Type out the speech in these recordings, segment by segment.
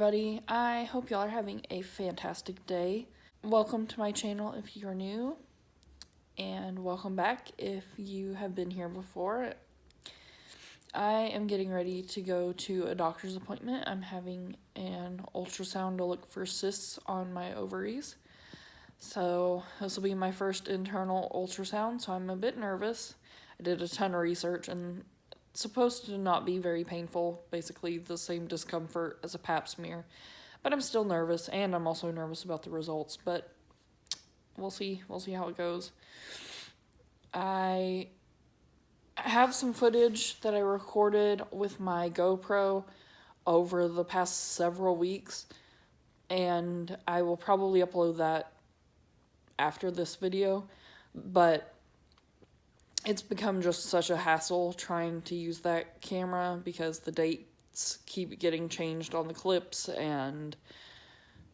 everybody. I hope y'all are having a fantastic day. Welcome to my channel if you're new, and welcome back if you have been here before. I am getting ready to go to a doctor's appointment. I'm having an ultrasound to look for cysts on my ovaries. So this will be my first internal ultrasound, so I'm a bit nervous. I did a ton of research and it's supposed to not be very painful, basically the same discomfort as a pap smear. But I'm still nervous, and I'm also nervous about the results, but we'll see how it goes. I have some footage that I recorded with my GoPro over the past several weeks, and I will probably upload that after this video, but it's become just such a hassle trying to use that camera because the dates keep getting changed on the clips, and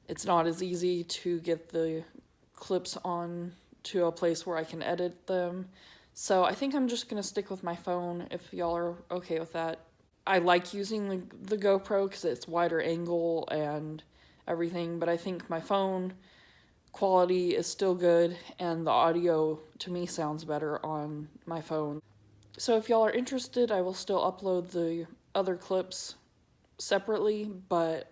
it's not as easy to get the clips on to a place where I can edit them. So I think I'm just going to stick with my phone if y'all are okay with that. I like using the GoPro because it's wider angle and everything, but I think my phone quality is still good, and the audio to me sounds better on my phone. So if y'all are interested, I will still upload the other clips separately, but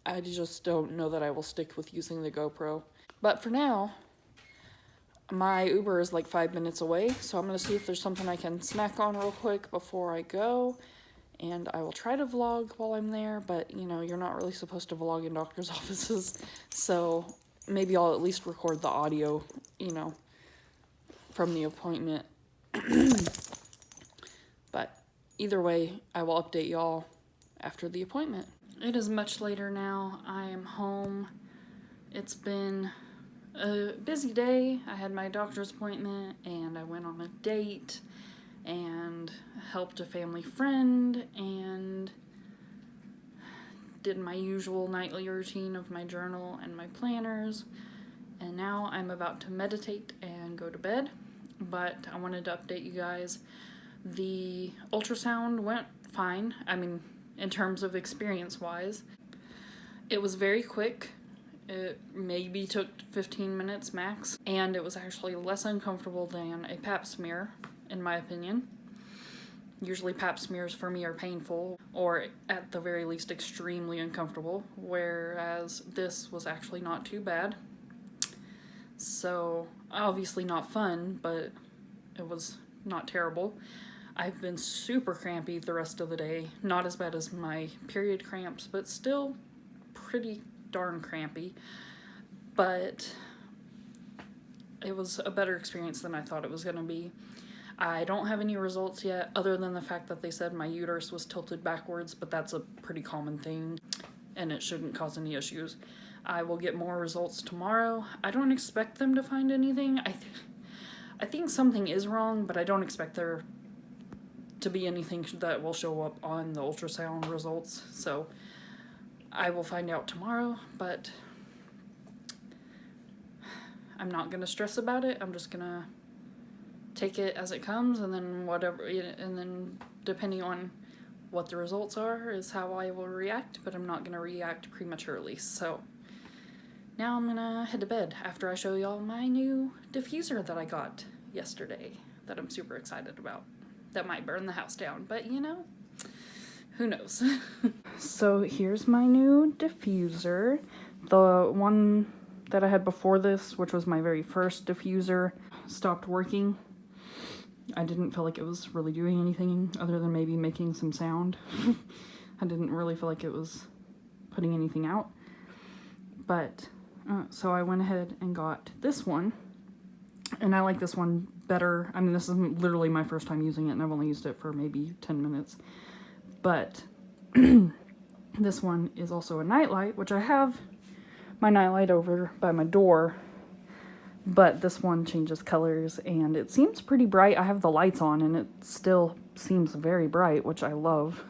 I just don't know that I will stick with using the GoPro. But for now, my Uber is like 5 minutes away, so I'm going to see if there's something I can snack on real quick before I go. And I will try to vlog while I'm there, but you know, you're not really supposed to vlog in doctor's offices, so maybe I'll at least record the audio, you know, from the appointment. But either way, I will update y'all after the appointment. It is much later now. I am home. It's been a busy day. I had my doctor's appointment, and I went on a date, and helped a family friend, and did my usual nightly routine of my journal and my planners, and now I'm about to meditate and go to bed. But I wanted to update you guys. The ultrasound went fine. I mean, in terms of experience-wise. It was very quick. It maybe took 15 minutes max, and it was actually less uncomfortable than a pap smear, in my opinion. Usually pap smears for me are painful, or at the very least extremely uncomfortable, whereas this was actually not too bad. So, obviously not fun, but it was not terrible. I've been super crampy the rest of the day. Not as bad as my period cramps, but still pretty darn crampy. But it was a better experience than I thought it was going to be. I don't have any results yet, other than the fact that they said my uterus was tilted backwards, but that's a pretty common thing, and it shouldn't cause any issues. I will get more results tomorrow. I don't expect them to find anything. I think something is wrong, but I don't expect there to be anything that will show up on the ultrasound results, so I will find out tomorrow, but I'm not going to stress about it. I'm just going to take it as it comes, and then whatever, and then depending on what the results are is how I will react, but I'm not going to react prematurely. So now I'm going to head to bed after I show y'all my new diffuser that I got yesterday that I'm super excited about. That might burn the house down, but you know, who knows. So here's my new diffuser. The one that I had before this, which was my very first diffuser, stopped working. I didn't feel like it was really doing anything other than maybe making some sound. I didn't really feel like it was putting anything out. But, so I went ahead and got this one. And I like this one better. I mean, this is literally my first time using it, and I've only used it for maybe 10 minutes. But this one is also a nightlight, which I have my nightlight over by my door. But this one changes colors, and it seems pretty bright. I have the lights on, and it still seems very bright, which I love.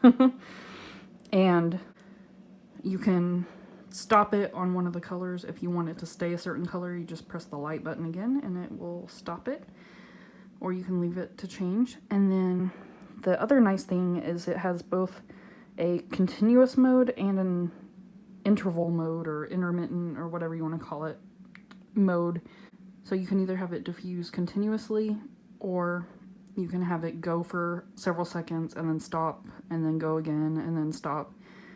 And you can stop it on one of the colors. If you want it to stay a certain color, you just press the light button again, and it will stop it. Or you can leave it to change. And then the other nice thing is it has both a continuous mode and an interval mode or intermittent or whatever you want to call it mode. So you can either have it diffuse continuously, or you can have it go for several seconds and then stop and then go again and then stop,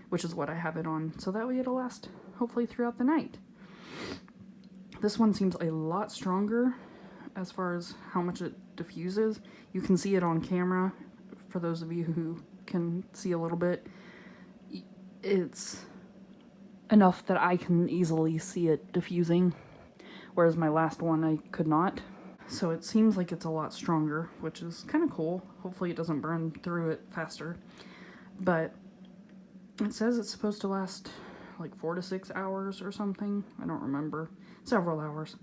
which is what I have it on. So that way it'll last hopefully throughout the night. This one seems a lot stronger as far as how much it diffuses. You can see it on camera. For those of you who can see a little bit, it's enough that I can easily see it diffusing, whereas my last one I could not. So it seems like it's a lot stronger, which is kind of cool. Hopefully it doesn't burn through it faster. But it says it's supposed to last like 4 to 6 hours or something. I don't remember. Several hours.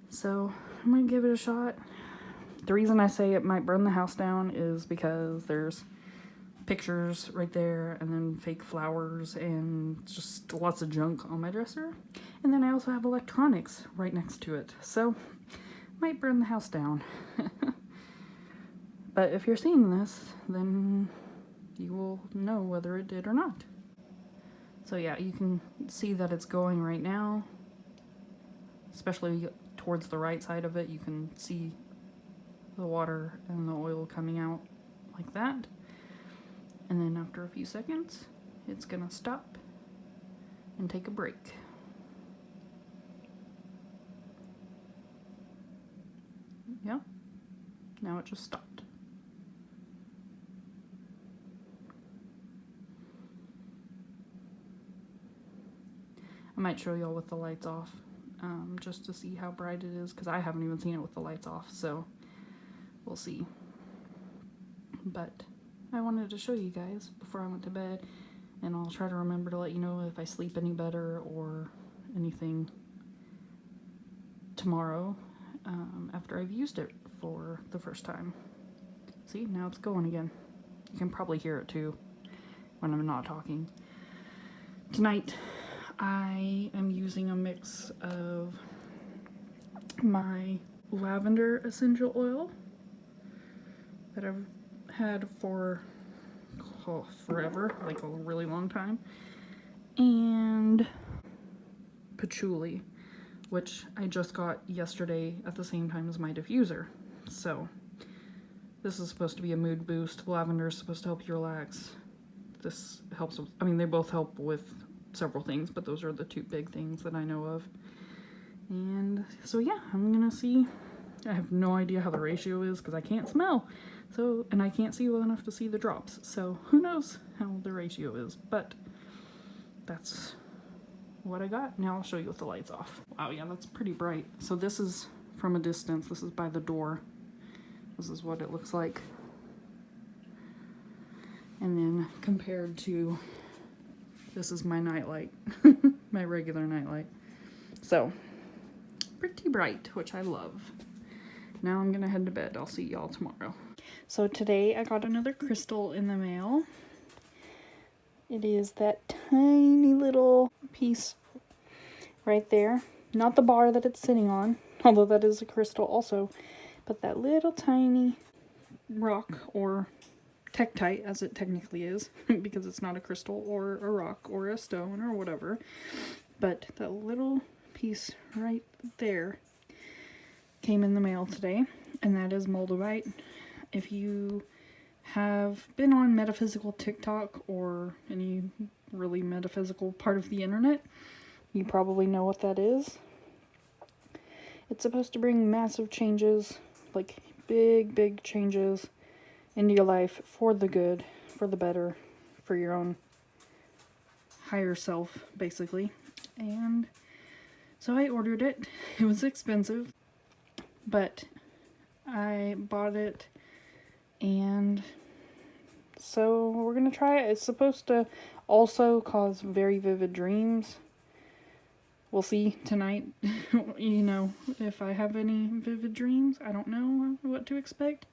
So I'm gonna give it a shot. The reason I say it might burn the house down is because there's pictures right there, and then fake flowers, and just lots of junk on my dresser. And then I also have electronics right next to it. So might burn the house down. But if you're seeing this, then you will know whether it did or not. So yeah, you can see that it's going right now, especially towards the right side of it. You can see the water and the oil coming out like that. And then after a few seconds, it's gonna stop and take a break. Yeah, now it just stopped. I might show y'all with the lights off, just to see how bright it is, because I haven't even seen it with the lights off, so we'll see. But I wanted to show you guys before I went to bed, and I'll try to remember to let you know if I sleep any better or anything tomorrow, after I've used it for the first time. See, now it's going again. You can probably hear it too when I'm not talking. Tonight I am using a mix of my lavender essential oil that I've had for forever, like a really long time, and patchouli, which I just got yesterday at the same time as my diffuser. So this is supposed to be a mood boost. Lavender is supposed to help you relax. This helps with, I mean, they both help with several things, but those are the two big things that I know of. And so yeah, I'm gonna see. I have no idea how the ratio is because I can't smell. So, and I can't see well enough to see the drops. So who knows how the ratio is, but that's what I got. Now I'll show you with the lights off. Wow, yeah, that's pretty bright. So this is from a distance. This is by the door. This is what it looks like. And then compared to, this is my nightlight, my regular nightlight. So pretty bright, which I love. Now I'm gonna head to bed. I'll see y'all tomorrow. So today I got another crystal in the mail. It is that tiny little piece right there. Not the bar that it's sitting on, although that is a crystal also, but that little tiny rock, or tektite as it technically is, because it's not a crystal or a rock or a stone or whatever. But that little piece right there came in the mail today, and that is moldavite. If you have been on metaphysical TikTok or any really metaphysical part of the internet, you probably know what that is. It's supposed to bring massive changes, like big changes into your life for the good, for the better, for your own higher self, basically. And so I ordered it. It was expensive, but I bought it, and so we're gonna try it. It's supposed to also cause very vivid dreams. We'll see tonight, you know, if I have any vivid dreams. I don't know what to expect.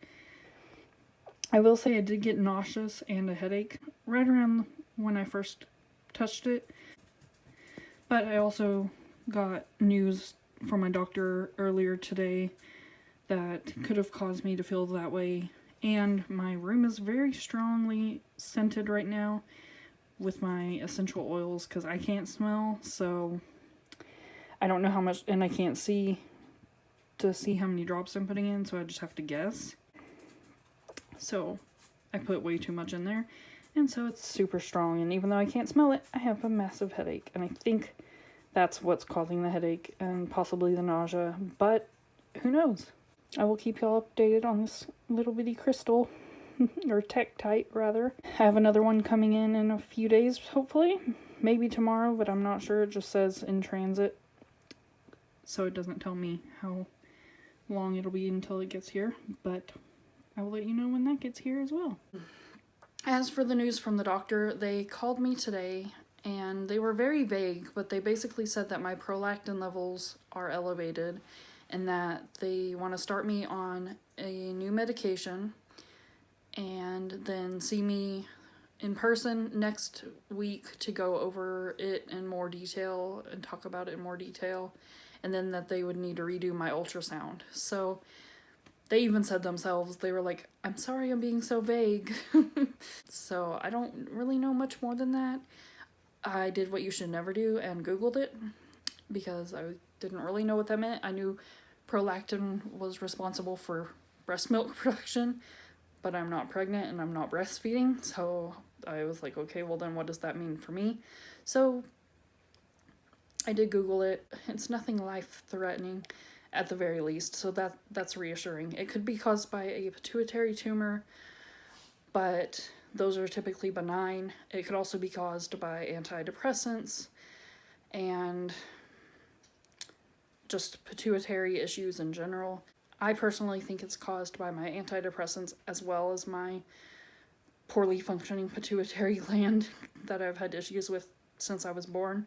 I will say I did get nauseous and a headache right around when I first touched it. But I also got news from my doctor earlier today that could have caused me to feel that way. And my room is very strongly scented right now with my essential oils because I can't smell, so I don't know how much, and I can't see to see how many drops I'm putting in, so I just have to guess. So I put way too much in there, and so it's super strong, and even though I can't smell it, I have a massive headache, and I think that's what's causing the headache and possibly the nausea, but who knows? I will keep y'all updated on this little bitty crystal, or Tektite rather. I have another one coming in a few days, hopefully. Maybe tomorrow, but I'm not sure. It just says in transit, so it doesn't tell me how long it'll be until it gets here, but I will let you know when that gets here as well. As for the news from the doctor, they called me today, and they were very vague, but they basically said that my prolactin levels are elevated and that they want to start me on a new medication and then see me in person next week to go over it in more detail and talk about it in more detail, and then that they would need to redo my ultrasound. So they even said themselves, they were like, I'm sorry I'm being so vague. So I don't really know much more than that. I did what you should never do and Googled it because I didn't really know what that meant. I knew prolactin was responsible for breast milk production, but I'm not pregnant and I'm not breastfeeding, so I was like, okay, well then what does that mean for me? So I did Google it. It's nothing life-threatening at the very least, so that's reassuring. It could be caused by a pituitary tumor, but those are typically benign. It could also be caused by antidepressants and just pituitary issues in general. I personally think it's caused by my antidepressants as well as my poorly functioning pituitary gland that I've had issues with since I was born.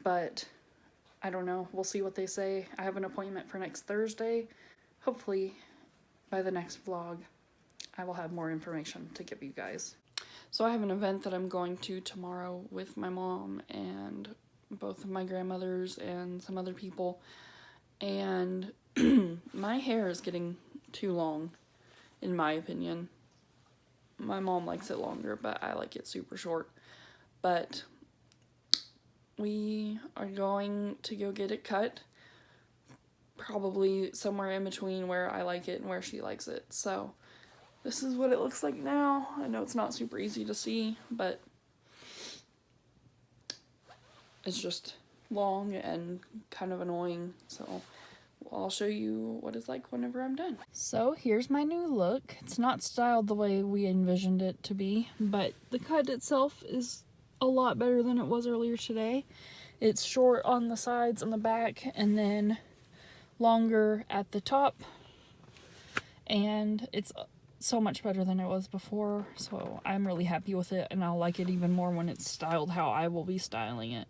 But I don't know. We'll see what they say. I have an appointment for next Thursday. Hopefully by the next vlog I will have more information to give you guys. So I have an event that I'm going to tomorrow with my mom and both of my grandmothers and some other people, and my hair is getting too long, in my opinion. My mom likes it longer, but I like it super short. But we are going to go get it cut, probably somewhere in between where I like it and where she likes it. So this is what it looks like now. I know it's not super easy to see, but it's just long and kind of annoying, so I'll show you what it's like whenever I'm done. So here's my new look. It's not styled the way we envisioned it to be, but the cut itself is a lot better than it was earlier today. It's short on the sides and the back, and then longer at the top, and it's so much better than it was before, so I'm really happy with it, and I'll like it even more when it's styled how I will be styling it.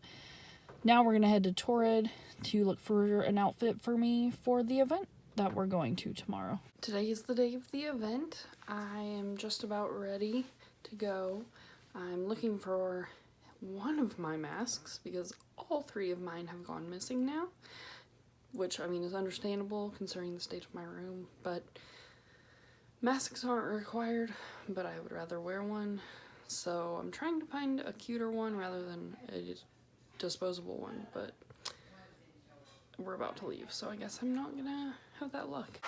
Now we're gonna head to Torrid to look for an outfit for me for the event that we're going to tomorrow. Today is the day of the event. I am just about ready to go. I'm looking for one of my masks because all three of mine have gone missing now, which I mean is understandable considering the state of my room, but masks aren't required, but I would rather wear one, so I'm trying to find a cuter one rather than a disposable one, but we're about to leave, so I guess I'm not gonna have that luck.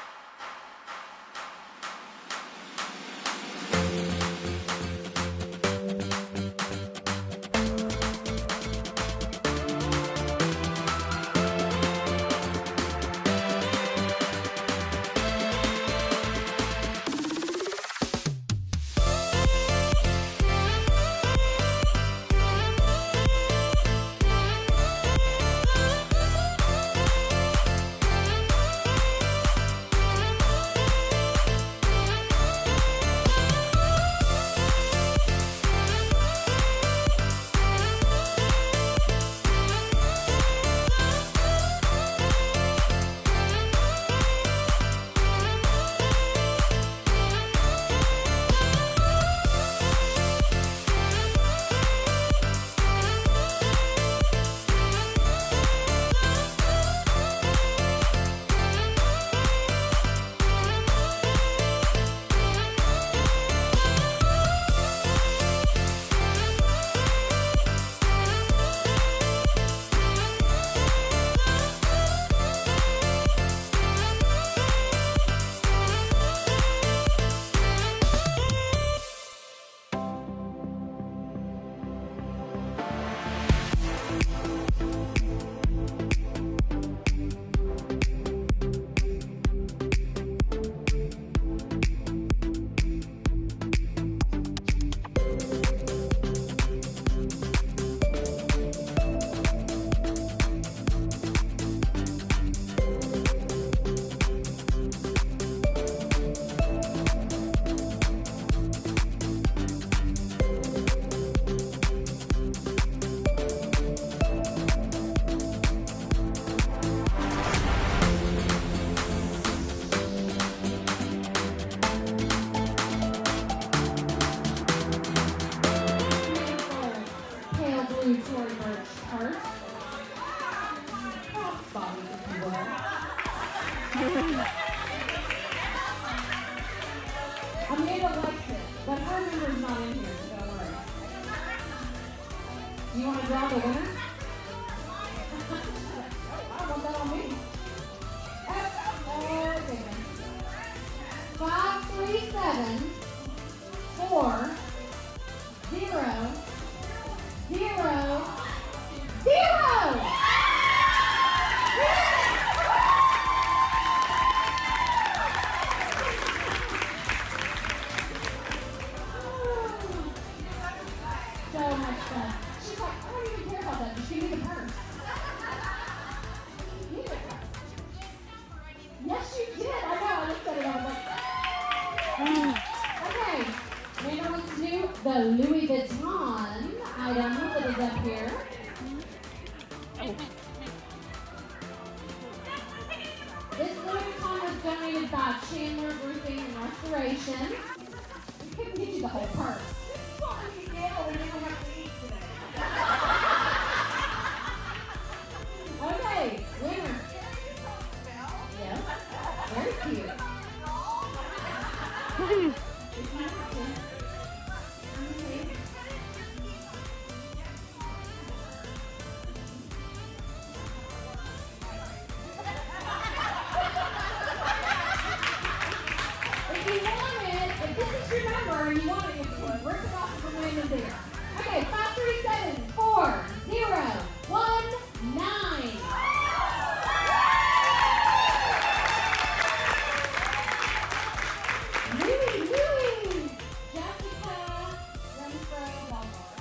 Do you want to draw the winner? I don't want that on me. Okay. 5, 3, 7, 4, 0, 0, 0! So much fun. She's like, I don't even care about that. Just give me the purse. Give it. Yes, you did. I know. I looked at it. I was like, okay. Amanda wants to do the Louis Vuitton item that is up here. This Louis Vuitton was donated by Chandler Roofing and Restoration. We couldn't get you the whole purse. Okay, winner. Yes, very cute. Okay. If you want it, if this is your number and you want it, you can rip it off of Amanda's there. Okay, 5, 3, 7, 4, 0, 1, 9. Louie. Jessica Renfro Belfort.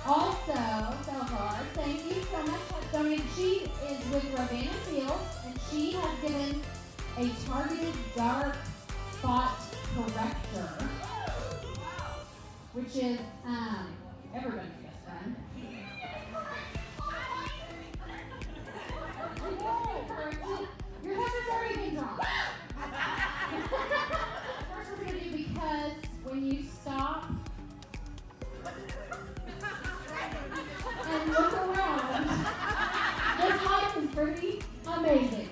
Also, Belfort, thank you so much for donating. She is with Ravenna Fields, and she has given a targeted dark spot corrector, which is everybody's best friend. Your pepper's already been drawn. First we're going to do because when you stop and look around, this life is pretty amazing.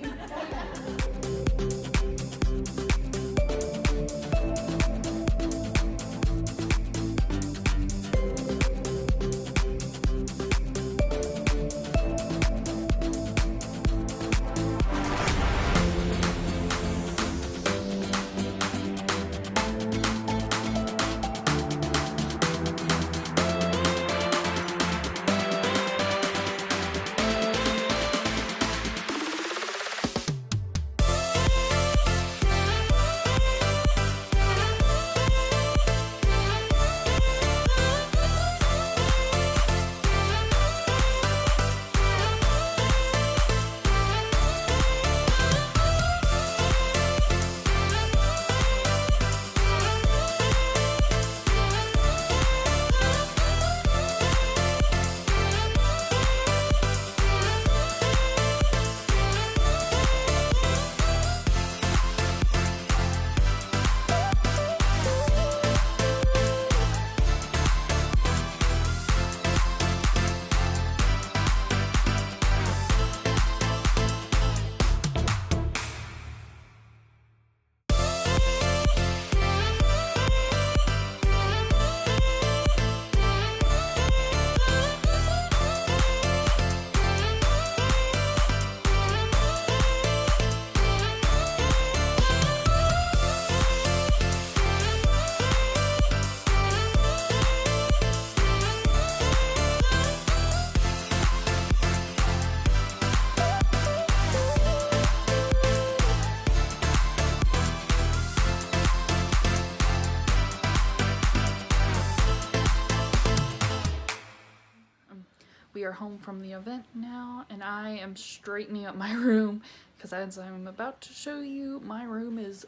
We are home from the event now, and I am straightening up my room because, as I'm about to show you, my room is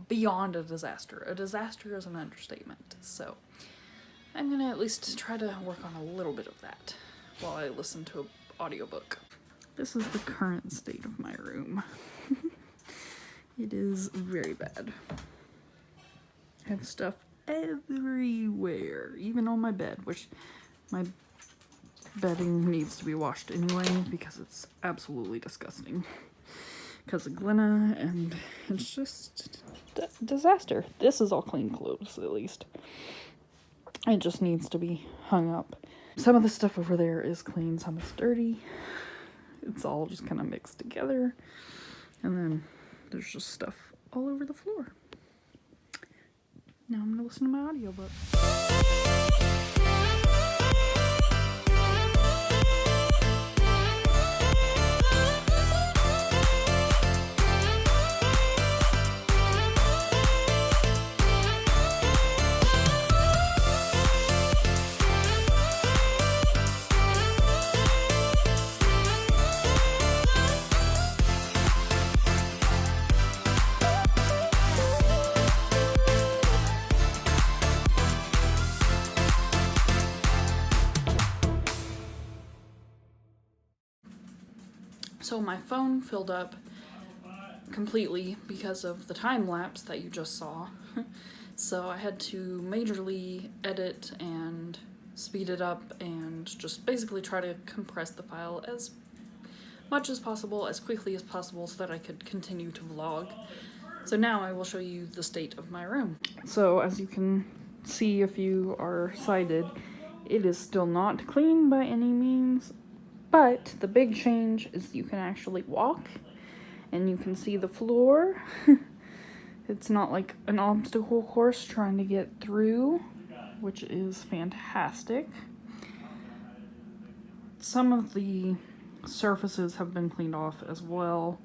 beyond a disaster. A disaster is an understatement. So I'm gonna at least try to work on a little bit of that while I listen to an audiobook. This is the current state of my room. It is very bad. I have stuff everywhere, even on my bed, which my bedding needs to be washed anyway because it's absolutely disgusting because of Glenna, and it's just disaster. This is all clean clothes, at least. It just needs to be hung up. Some of the stuff over there is clean, some is dirty. It's all just kind of mixed together. And then there's just stuff all over the floor. Now I'm gonna listen to my audiobook. So my phone filled up completely because of the time lapse that you just saw. So I had to majorly edit and speed it up and just basically try to compress the file as much as possible, as quickly as possible, so that I could continue to vlog. So now I will show you the state of my room. So as you can see if you are sighted, it is still not clean by any means. But the big change is you can actually walk and you can see the floor. It's not like an obstacle course trying to get through, which is fantastic. Some of the surfaces have been cleaned off as well.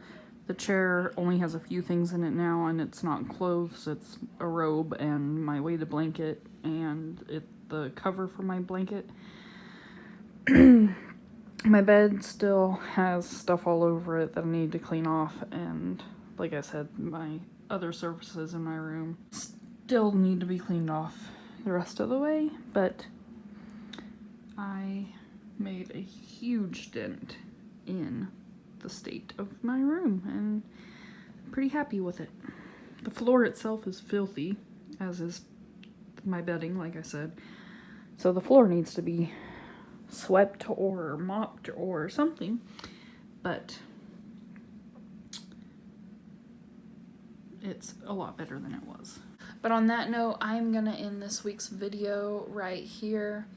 The chair only has a few things in it now, and it's not clothes, it's a robe and my weighted blanket and the cover for my blanket. My bed still has stuff all over it that I need to clean off, and like I said, my other surfaces in my room still need to be cleaned off the rest of the way, but I made a huge dent in the state of my room, and I'm pretty happy with it. The floor itself is filthy, as is my bedding, like I said, so the floor needs to be swept or mopped or something, but it's a lot better than it was. But on that note, I'm gonna end this week's video right here.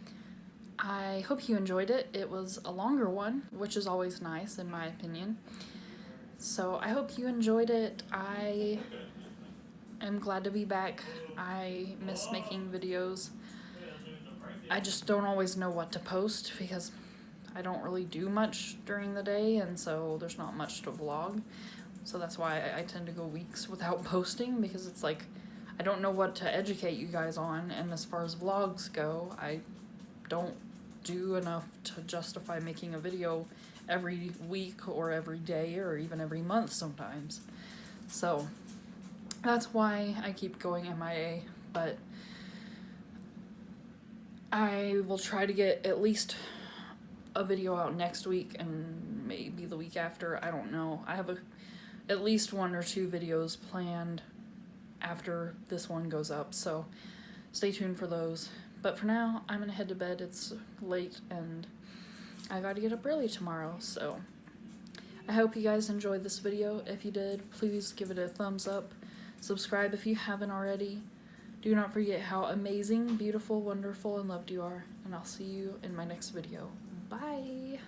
I hope you enjoyed it. It was a longer one, which is always nice in my opinion. So I hope you enjoyed it. I am glad to be back. I miss making videos. I just don't always know what to post because I don't really do much during the day, and so there's not much to vlog. So that's why I tend to go weeks without posting, because it's like I don't know what to educate you guys on, and as far as vlogs go, I don't do enough to justify making a video every week or every day or even every month sometimes. So that's why I keep going MIA, but I will try to get at least a video out next week and maybe the week after. I don't know. I have at least 1 or 2 videos planned after this one goes up, so stay tuned for those. But for now, I'm gonna head to bed. It's late and I gotta get up early tomorrow, so I hope you guys enjoyed this video. If you did, please give it a thumbs up. Subscribe if you haven't already. Do not forget how amazing, beautiful, wonderful, and loved you are, and I'll see you in my next video. Bye!